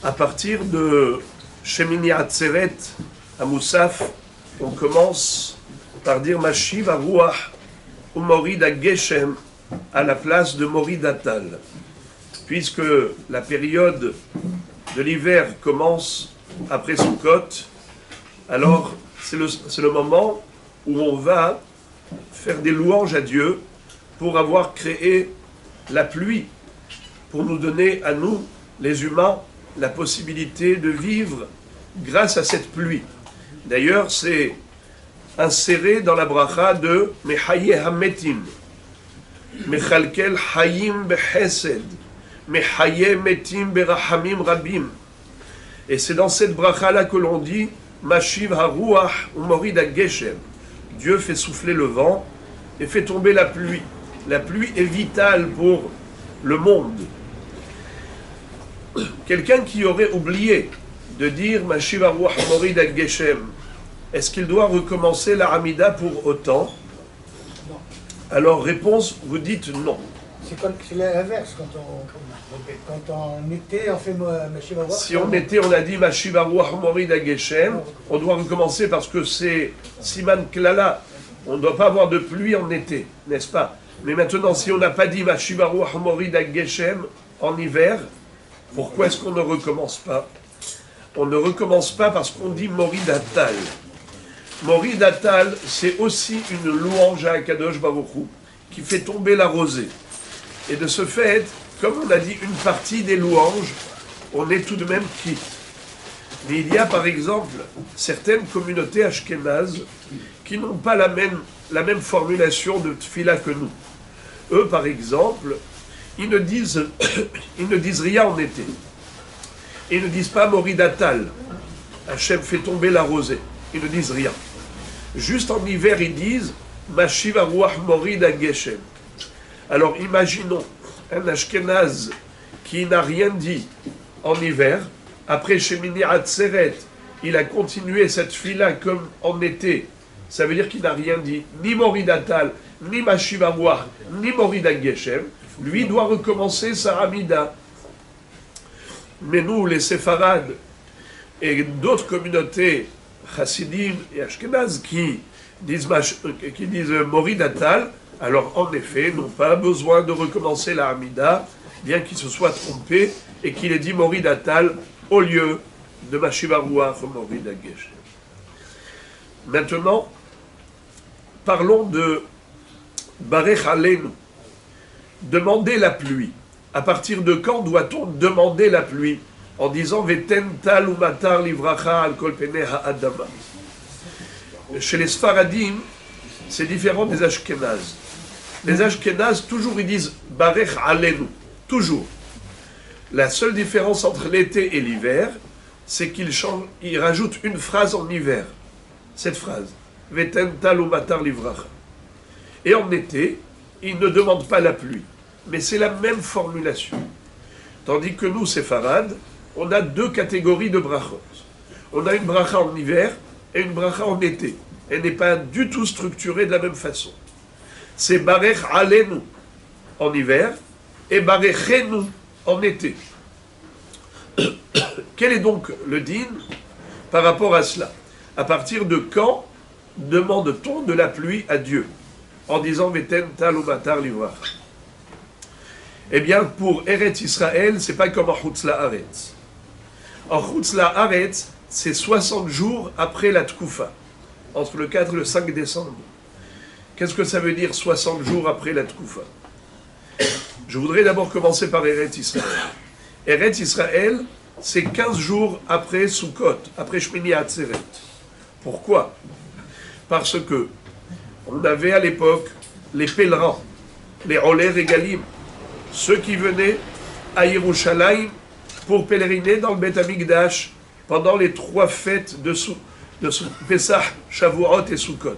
À partir de Shemini Atzeret à Moussaf, on commence par dire Mashiv Aruach ou Morid Geshem à la place de Morid Atal. Puisque la période de l'hiver commence après Sukkot, alors c'est le moment où on va faire des louanges à Dieu pour avoir créé la pluie, pour nous donner à nous, les humains, la possibilité de vivre grâce à cette pluie. D'ailleurs, c'est inséré dans la bracha de Mechaye Hametim, Mechalkel Hayim Bechesed, Mechaye Metim Berachamim Rabim. Et c'est dans cette bracha-là que l'on dit Mashiv Haruach ou Morid Geshem. Dieu fait souffler le vent et fait tomber la pluie. La pluie est vitale pour le monde. Quelqu'un qui aurait oublié de dire Mashiv Haruach Morid Geshem, est-ce qu'il doit recommencer la Hamida pour autant? Non. Alors, réponse, vous dites non. C'est l'inverse. Quand on était, on fait Mashiv Haruach. Si on était, on a dit Mashiv Haruach Morid Geshem, on doit recommencer parce que c'est Siman Klala. On ne doit pas avoir de pluie en été, n'est-ce pas? Mais maintenant, si on n'a pas dit Mashiv Haruach Morid Geshem en hiver, pourquoi est-ce qu'on ne recommence pas? On ne recommence pas parce qu'on dit Morid Atal. Morid Atal, c'est aussi une louange à Akadosh Baruch Hu qui fait tomber la rosée. Et de ce fait, comme on a dit une partie des louanges, on est tout de même quitte. Mais il y a par exemple certaines communautés ashkénazes qui n'ont pas la même formulation de tfila que nous. Eux, par exemple, ils ne disent rien en été. Ils ne disent pas Morid Atal. Hachem fait tomber la rosée. Ils ne disent rien. Juste en hiver, ils disent Mashiv Haruach Morid Geshem. Alors imaginons un Ashkenaz qui n'a rien dit en hiver. Après Shemini Atzeret, il a continué cette fila comme en été. Ça veut dire qu'il n'a rien dit, ni Morid Atal, ni Mashiv Haruach, ni Morid Geshem. Lui doit recommencer sa Hamida. Mais nous, les Séfarades et d'autres communautés Chassidim et Ashkenaz qui disent Morid Atal, alors en effet, n'ont pas besoin de recommencer la Hamida, bien qu'ils se soient trompés et qu'il ait dit Morid Atal au lieu de Mashiv Haruach ou Morid Geshem. Maintenant, parlons de Barech Aleinu, demander la pluie. À partir de quand doit-on demander la pluie? En disant Veten tal ou matar livracha al kol penei ha'adama. Chez les Sfaradim, c'est différent des Ashkenazes. Les Ashkenazes, toujours ils disent Barech Alenu, toujours. La seule différence entre l'été et l'hiver, c'est qu'ils rajoutent une phrase en hiver. Cette phrase, Veten tal ou matar livracha. Et en été, ils ne demandent pas la pluie. Mais c'est la même formulation. Tandis que nous, séfarades, on a deux catégories de brachot. On a une bracha en hiver et une bracha en été. Elle n'est pas du tout structurée de la même façon. C'est Barech Alenu en hiver et Barechenu en été. Quel est donc le din par rapport à cela? À partir de quand demande-t-on de la pluie à Dieu? En disant Veten tal ou matar livrach. Eh bien, pour Eretz Israël, c'est pas comme en Chutz La'aretz. En Chutz La'aretz, c'est 60 jours après la Tkufa, entre le 4 et le 5 décembre. Qu'est-ce que ça veut dire 60 jours après la Tkufa? Je voudrais d'abord commencer par Eretz Israël. Eretz Israël, c'est 15 jours après Sukkot, après Shmini Atzeret. Pourquoi? Parce que on avait à l'époque les pèlerins, les Olé Regalim, ceux qui venaient à Yerushalayim pour pèleriner dans le Beth Amikdash pendant les 3 fêtes de Pesach, Shavuot et Sukkot.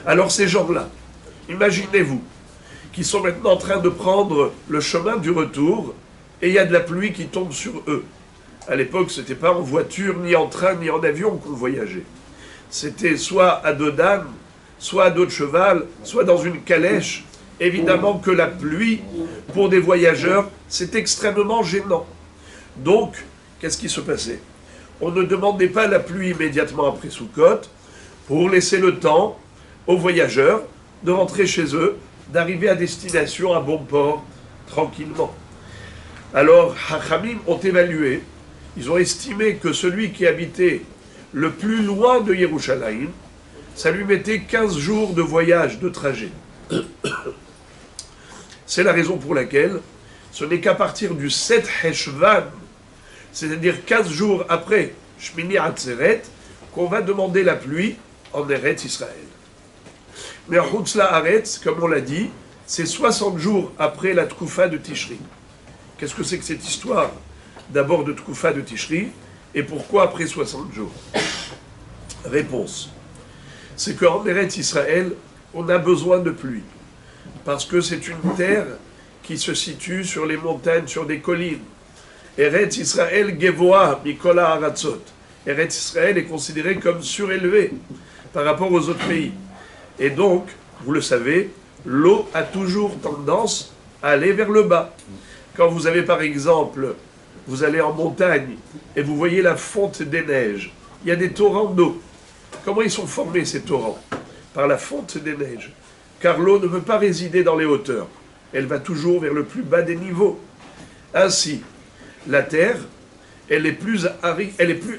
Alors ces gens-là, imaginez-vous, qui sont maintenant en train de prendre le chemin du retour et il y a de la pluie qui tombe sur eux. À l'époque, ce n'était pas en voiture, ni en train, ni en avion qu'on voyageait. C'était soit à dos d'âne, soit à dos de cheval, soit dans une calèche. Évidemment que la pluie, pour des voyageurs, c'est extrêmement gênant. Donc, qu'est-ce qui se passait? On ne demandait pas la pluie immédiatement après Sukkot pour laisser le temps aux voyageurs de rentrer chez eux, d'arriver à destination, à bon port, tranquillement. Alors, Hachamim ont évalué, ils ont estimé que celui qui habitait le plus loin de Yerushalayim, ça lui mettait 15 jours de voyage, de trajet. C'est la raison pour laquelle ce n'est qu'à partir du 7 Heshvan, c'est-à-dire 15 jours après Shmini Atzeret, qu'on va demander la pluie en Eretz Israël. Mais en Chutz La'aretz, comme on l'a dit, c'est 60 jours après la Tkoufa de Tishri. Qu'est-ce que c'est que cette histoire d'abord de Tkoufa de Tishri et pourquoi après 60 jours? Réponse. C'est qu'en Eretz Israël, on a besoin de pluie. Parce que c'est une terre qui se situe sur les montagnes, sur des collines. Eretz Israël Gevoa Mikola Aratzot. Eretz Israël est considéré comme surélevé par rapport aux autres pays. Et donc, vous le savez, l'eau a toujours tendance à aller vers le bas. Quand vous avez par exemple, vous allez en montagne et vous voyez la fonte des neiges, il y a des torrents d'eau. Comment ils sont formés ces torrents? Par la fonte des neiges. Car l'eau ne peut pas résider dans les hauteurs. Elle va toujours vers le plus bas des niveaux. Ainsi, la terre, elle est plus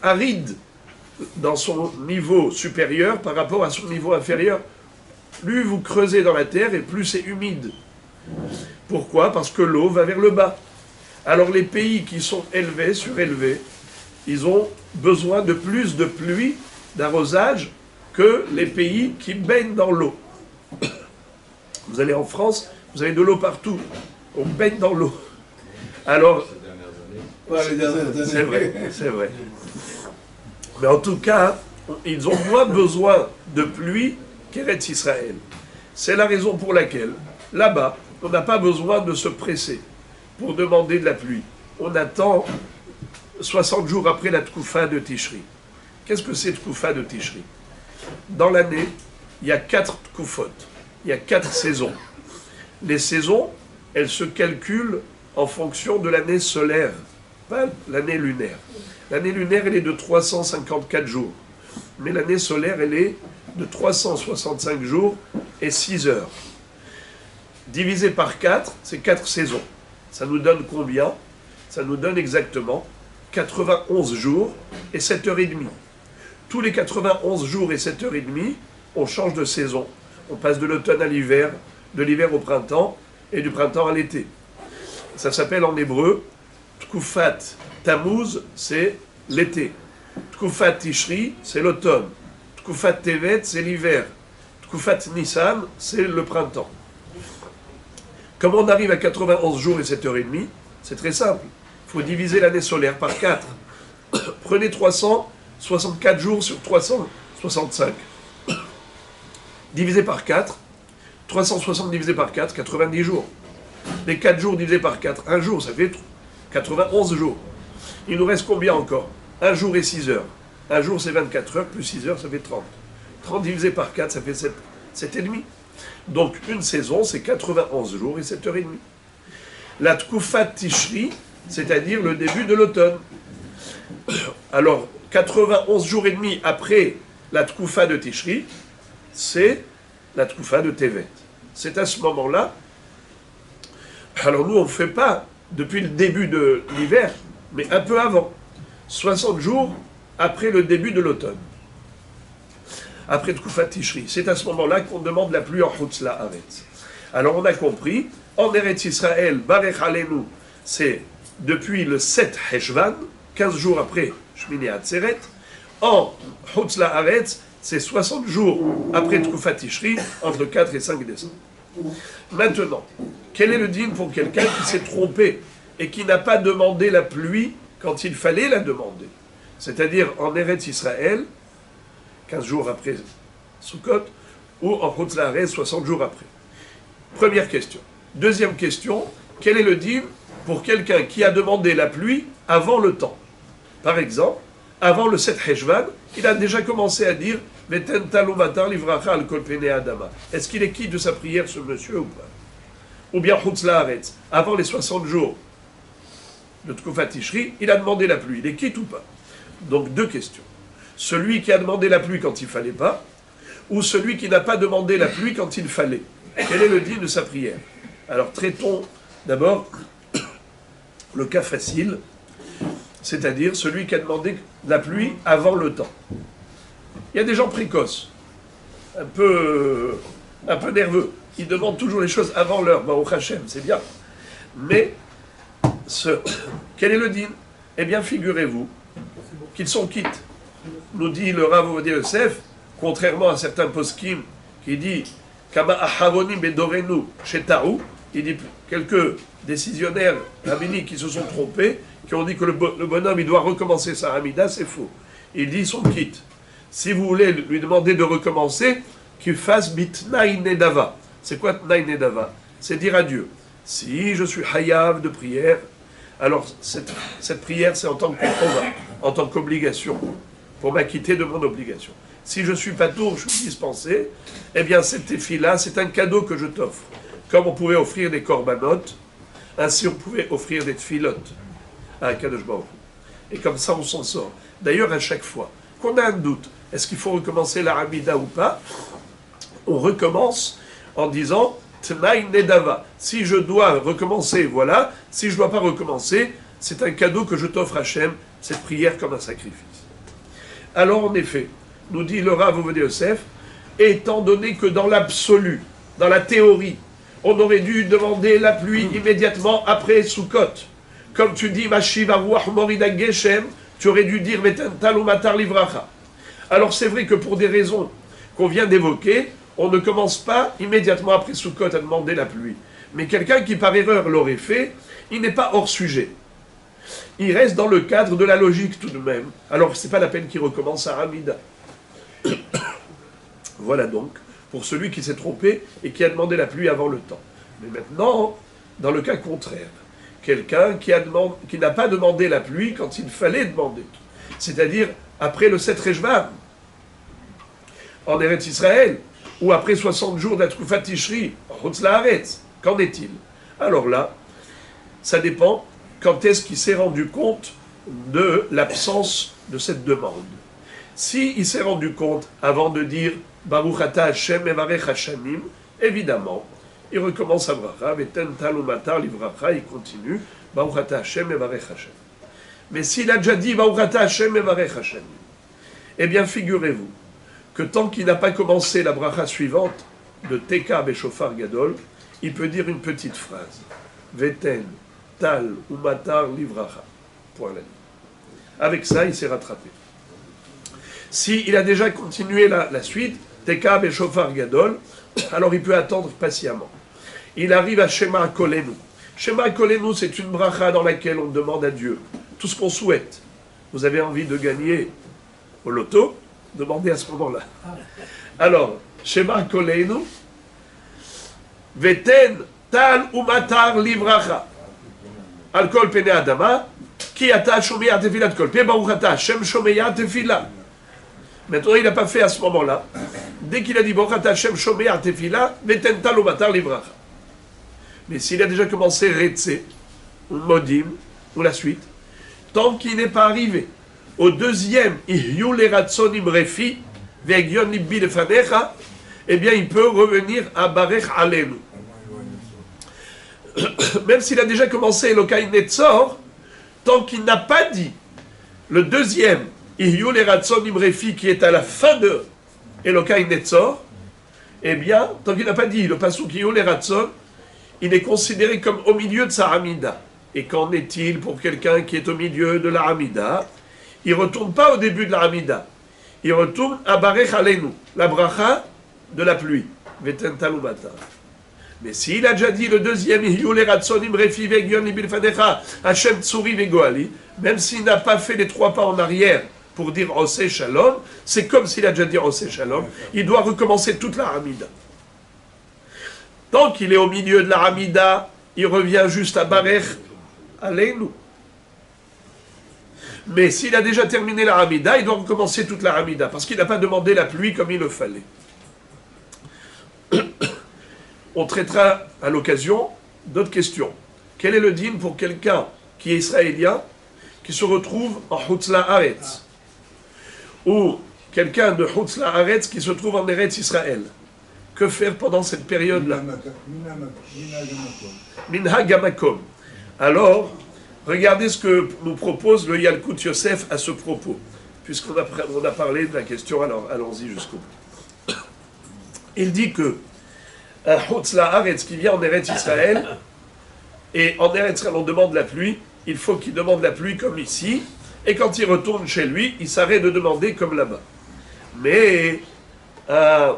aride dans son niveau supérieur par rapport à son niveau inférieur. Plus vous creusez dans la terre et plus c'est humide. Pourquoi? Parce que l'eau va vers le bas. Alors les pays qui sont élevés, surélevés, ils ont besoin de plus de pluie, d'arrosage, que les pays qui baignent dans l'eau. Vous allez en France, vous avez de l'eau partout. On baigne dans l'eau. Alors, c'est vrai, c'est vrai. Mais en tout cas, ils ont moins besoin de pluie qu'Eretz Israël. C'est la raison pour laquelle, là-bas, on n'a pas besoin de se presser pour demander de la pluie. On attend 60 jours après la Tkoufa de Tishri. Qu'est-ce que c'est Tkoufa de Tishri? Dans l'année, il y a 4 Tkoufot, il y a 4 saisons. Les saisons, elles se calculent en fonction de l'année solaire, pas l'année lunaire. L'année lunaire, elle est de 354 jours. Mais l'année solaire, elle est de 365 jours et 6 heures. Divisé par 4, c'est 4 saisons. Ça nous donne combien? Ça nous donne exactement 91 jours et 7 heures et demie. Tous les 91 jours et 7 heures et demie, on change de saison. On passe de l'automne à l'hiver, de l'hiver au printemps et du printemps à l'été. Ça s'appelle en hébreu Tkufat Tammuz, c'est l'été. Tkufat Tishri, c'est l'automne. Tkufat Tevet, c'est l'hiver. Tkufat Nissan, c'est le printemps. Comme on arrive à 91 jours et 7 heures et demie, c'est très simple. Il faut diviser l'année solaire par 4. Prenez 364 jours sur 365. Divisé par 4. 360 divisé par 4, 90 jours. Les 4 jours divisés par 4, 1 jour, ça fait 91 jours. Il nous reste combien encore? 1 jour et 6 heures. 1 jour, c'est 24 heures, plus 6 heures, ça fait 30. 30 divisé par 4, ça fait 7,5. Donc, une saison, c'est 91 jours et 7 heures et demie. La Tkufat Tishri, c'est-à-dire le début de l'automne. Alors, 91 jours et demi après la Tkoufa de Tishri, c'est la Tkoufa de Tevet. C'est à ce moment-là. Alors nous, on ne fait pas depuis le début de l'hiver, mais un peu avant. 60 jours après le début de l'automne. Après Tkoufa Tishri. C'est à ce moment-là qu'on demande la pluie en Chutz La'aretz. Alors on a compris, en Eretz Israël, Barech Aleinu, c'est depuis le 7 Heshvan, 15 jours après Shmini Atzeret. En Chutz La'aretz, c'est 60 jours après Tkoufa Tishri, entre le 4 et 5 décembre. Maintenant, quel est le dîme pour quelqu'un qui s'est trompé et qui n'a pas demandé la pluie quand il fallait la demander? C'est-à-dire en Eretz Israël, 15 jours après Sukkot, ou en Chutz La'aretz, 60 jours après. Première question. Deuxième question, quel est le dîme pour quelqu'un qui a demandé la pluie avant le temps? Par exemple, avant le 7 Heshvan, il a déjà commencé à dire est-ce qu'il est quitte de sa prière, ce monsieur, ou pas? Ou bien Chutz La'aretz, avant les 60 jours de Tkufat Tishri, il a demandé la pluie. Il est quitte ou pas? Donc deux questions. Celui qui a demandé la pluie quand il ne fallait pas, ou celui qui n'a pas demandé la pluie quand il fallait. Quel est le din de sa prière? Alors traitons d'abord le cas facile, c'est-à-dire celui qui a demandé la pluie avant le temps. Il y a des gens précoces, un peu nerveux, ils demandent toujours les choses avant l'heure. Baruch Hashem, c'est bien. Mais quel est le din? Eh bien, figurez-vous qu'ils sont quittes. Nous dit le Rav Ovadia Yosef, contrairement à certains poskim qui dit Kama ahavonim bedorenu shetaru, il dit quelques décisionnaires rabbiniques qui se sont trompés, qui ont dit que le bonhomme il doit recommencer sa Hamida, c'est faux. Il dit ils sont quittes. Si vous voulez lui demander de recommencer, qu'il fasse bitnaï nedava. C'est quoi tnaï nedava? C'est dire à Dieu, si je suis hayav de prière, alors cette prière c'est en tant que combat, en tant qu'obligation, pour m'acquitter de mon obligation. Si je suis patour, je suis dispensé, eh bien cette tefila, c'est un cadeau que je t'offre. Comme on pouvait offrir des corbanotes, ainsi on pouvait offrir des tfilotes à Kadosh Baruch Hu. Et comme ça on s'en sort. D'ailleurs, à chaque fois qu'on a un doute, est-ce qu'il faut recommencer la Hamida ou pas, on recommence en disant Tnaï Nedava. Si je dois recommencer, voilà. Si je ne dois pas recommencer, c'est un cadeau que je t'offre Hachem, cette prière comme un sacrifice. Alors en effet, nous dit le Rav Ovadia Yosef, étant donné que dans l'absolu, dans la théorie, on aurait dû demander la pluie immédiatement après Sukkot. Comme tu dis, Mashiv Aruach Morida Geshem, tu aurais dû dire Vetental Matar Livracha. Alors c'est vrai que pour des raisons qu'on vient d'évoquer, on ne commence pas immédiatement après Sukkot à demander la pluie. Mais quelqu'un qui par erreur l'aurait fait, il n'est pas hors sujet. Il reste dans le cadre de la logique tout de même. Alors c'est pas la peine qu'il recommence à Hamida. Voilà donc, pour celui qui s'est trompé et qui a demandé la pluie avant le temps. Mais maintenant, dans le cas contraire, quelqu'un qui n'a pas demandé la pluie quand il fallait demander, c'est-à-dire après le 7 Rejvan, en Eretz Israël, ou après 60 jours d'Atkufat Tishri, en Chutz Laaretz, qu'en est-il? Alors là, ça dépend quand est-ce qu'il s'est rendu compte de l'absence de cette demande. Si il s'est rendu compte avant de dire Baruch Ata Hashem Evarech Hashamim, évidemment, il recommence à bracha, Veten Tal Umatar Livracha, il continue, Baruch Ata Hashem Evarech Hashem. Mais s'il a déjà dit Baruch Ata Hashem Evarech Hashamim, eh bien figurez-vous que tant qu'il n'a pas commencé la bracha suivante de Teka Beshofar Gadol, il peut dire une petite phrase. Veten, Tal, Umatar, Livracha. Point la ligne. Avec ça, il s'est rattrapé. S'il a déjà continué la suite, Teka Beshofar Gadol, alors il peut attendre patiemment. Il arrive à Shema Kolenu. Shema Kolenu, c'est une bracha dans laquelle on demande à Dieu tout ce qu'on souhaite. Vous avez envie de gagner au loto? Demandez à ce moment-là. Alors, Shema Kolenu, Veten Tal Umatar Livracha, Al Kol Pene Adama, Ki Ata Shomeya Tefilat Kol Pe Baruch Ata Hashem Shomeya Tefila. Maintenant, il n'a pas fait à ce moment-là. Dès qu'il a dit Baruch Ata Hashem Shomeya Tefila, Veten Tal Umatar Livracha. Mais s'il a déjà commencé Retse, ou Modim, ou la suite, tant qu'il n'est pas arrivé au deuxième, Ihyu Leratson Imrefi, Vegion Libbi Lefanecha, eh bien, il peut revenir à Barech Alenu. Même s'il a déjà commencé Elokai Netzor, tant qu'il n'a pas dit le deuxième, Ihyu Leratson Imrefi, qui est à la fin de Elokai Netzor, eh bien, tant qu'il n'a pas dit le pasuk Ihyu Leratson, il est considéré comme au milieu de sa Hamida. Et qu'en est-il pour quelqu'un qui est au milieu de la Hamida? Il ne retourne pas au début de la Hamida. Il retourne à Barech Alenu, la bracha de la pluie. Vetentalumata. Mais s'il a déjà dit le deuxième, même s'il n'a pas fait les 3 pas en arrière pour dire Oseh Shalom, c'est comme s'il a déjà dit Oseh Shalom, il doit recommencer toute la Hamida. Tant qu'il est au milieu de la Hamida, il revient juste à Barech Alenu. Mais s'il a déjà terminé la Hamida, il doit recommencer toute la Hamida, parce qu'il n'a pas demandé la pluie comme il le fallait. On traitera à l'occasion d'autres questions. Quel est le din pour quelqu'un qui est israélien, qui se retrouve en Chutz La'aretz, ou quelqu'un de Chutz La'aretz qui se trouve en Eretz Israël. Que faire pendant cette période-là? Minhag HaMakom. Alors, regardez ce que nous propose le Yalkut Yosef à ce propos, puisqu'on a parlé de la question, alors allons-y jusqu'au bout. Il dit que un Chutz La'aretz qui vient en Eretz Israël, et en Eretz Israël on demande la pluie, il faut qu'il demande la pluie comme ici, et quand il retourne chez lui, il s'arrête de demander comme là-bas. Mais un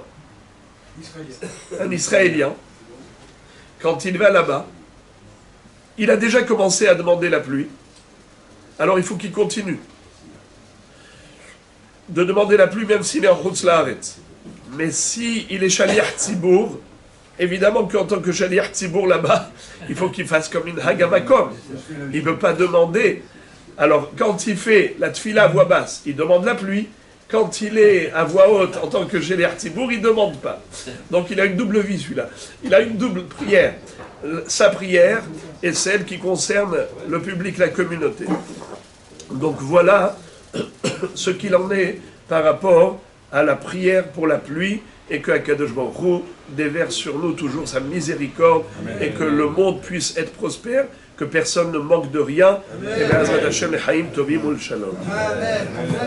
Israélien, quand il va là-bas, il a déjà commencé à demander la pluie, alors il faut qu'il continue de demander la pluie même s'il est en Chutz La'aretz. Mais s'il est Shaliach Tzibour, évidemment qu'en tant que Shaliach Tzibour là-bas, il faut qu'il fasse comme une Minhag HaMakom. Il ne peut pas demander. Alors, quand il fait la tfila à voix basse, il demande la pluie. Quand il est à voix haute en tant que Shaliach Tzibour, il ne demande pas. Donc il a une double vie celui-là. Il a une double prière. Sa prière est celle qui concerne le public, la communauté. Donc voilà ce qu'il en est par rapport à la prière pour la pluie, et que Akadosh Baruch Hu déverse sur nous toujours sa miséricorde. Amen. Et que le monde puisse être prospère, que personne ne manque de rien. Amen. Et Be'ezrat Hashem, Lechaim Tovim Ul Shalom. Amen.